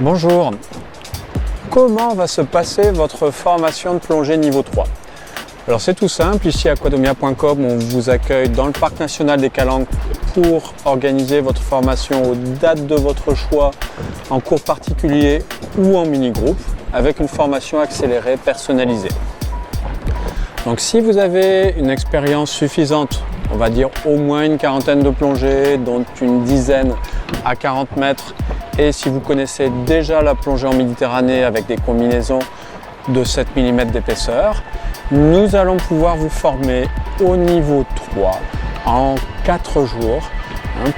Bonjour, comment va se passer votre formation de plongée niveau 3? Alors c'est tout simple, ici à aquadomia.com, on vous accueille dans le parc national des Calanques pour organiser votre formation aux dates de votre choix, en cours particulier ou en mini-groupe, avec une formation accélérée personnalisée. Donc si vous avez une expérience suffisante, on va dire au moins une quarantaine de plongées, dont une dizaine à 40 mètres, et si vous connaissez déjà la plongée en Méditerranée avec des combinaisons de 7 mm d'épaisseur, nous allons pouvoir vous former au niveau 3 en 4 jours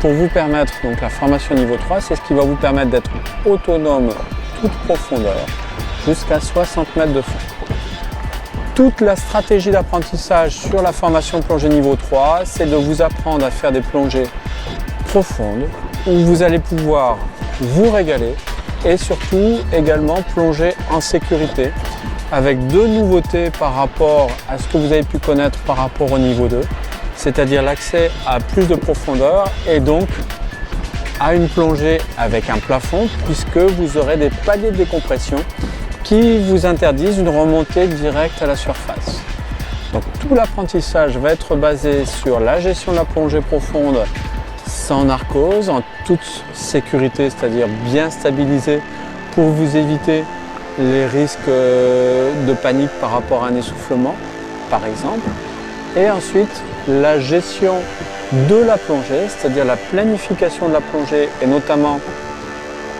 pour vous permettre, donc la formation niveau 3, c'est ce qui va vous permettre d'être autonome toute profondeur jusqu'à 60 mètres de fond. Toute la stratégie d'apprentissage sur la formation plongée niveau 3, c'est de vous apprendre à faire des plongées profondes où vous allez pouvoir vous régaler et surtout également plonger en sécurité avec deux nouveautés par rapport à ce que vous avez pu connaître par rapport au niveau 2, c'est-à-dire l'accès à plus de profondeur et donc à une plongée avec un plafond puisque vous aurez des paliers de décompression qui vous interdisent une remontée directe à la surface. Donc tout l'apprentissage va être basé sur la gestion de la plongée profonde sans narcose, en toute sécurité, c'est-à-dire bien stabilisé pour vous éviter les risques de panique par rapport à un essoufflement, par exemple. Et ensuite, la gestion de la plongée, c'est-à-dire la planification de la plongée et notamment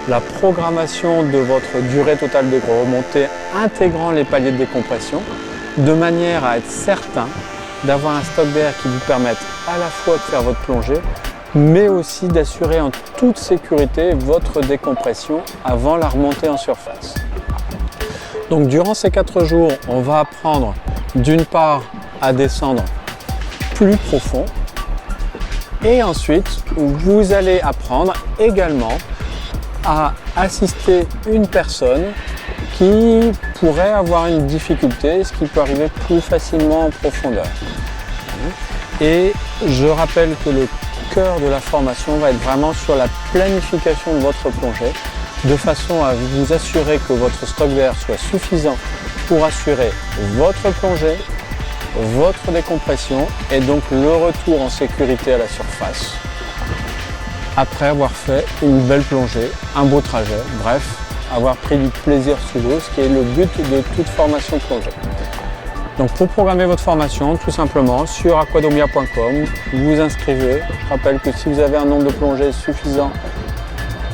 la programmation de votre durée totale de remontée intégrant les paliers de décompression, de manière à être certain d'avoir un stock d'air qui vous permette à la fois de faire votre plongée, mais aussi d'assurer en toute sécurité votre décompression avant la remontée en surface. Donc durant ces 4 jours, on va apprendre d'une part à descendre plus profond et ensuite vous allez apprendre également à assister une personne qui pourrait avoir une difficulté, ce qui peut arriver plus facilement en profondeur. Et je rappelle que le cœur de la formation va être vraiment sur la planification de votre plongée, de façon à vous assurer que votre stock d'air soit suffisant pour assurer votre plongée, votre décompression et donc le retour en sécurité à la surface après avoir fait une belle plongée, un beau trajet, bref, avoir pris du plaisir sous l'eau, ce qui est le but de toute formation plongée. Donc pour programmer votre formation, tout simplement sur aquadomia.com, vous vous inscrivez. Je rappelle que si vous avez un nombre de plongées suffisant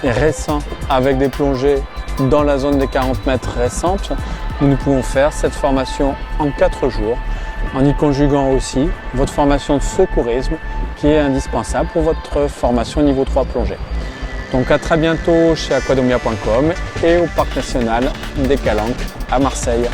et récent avec des plongées dans la zone des 40 mètres récentes, nous pouvons faire cette formation en 4 jours en y conjuguant aussi votre formation de secourisme qui est indispensable pour votre formation niveau 3 plongée. Donc à très bientôt chez aquadomia.com et au Parc National des Calanques à Marseille.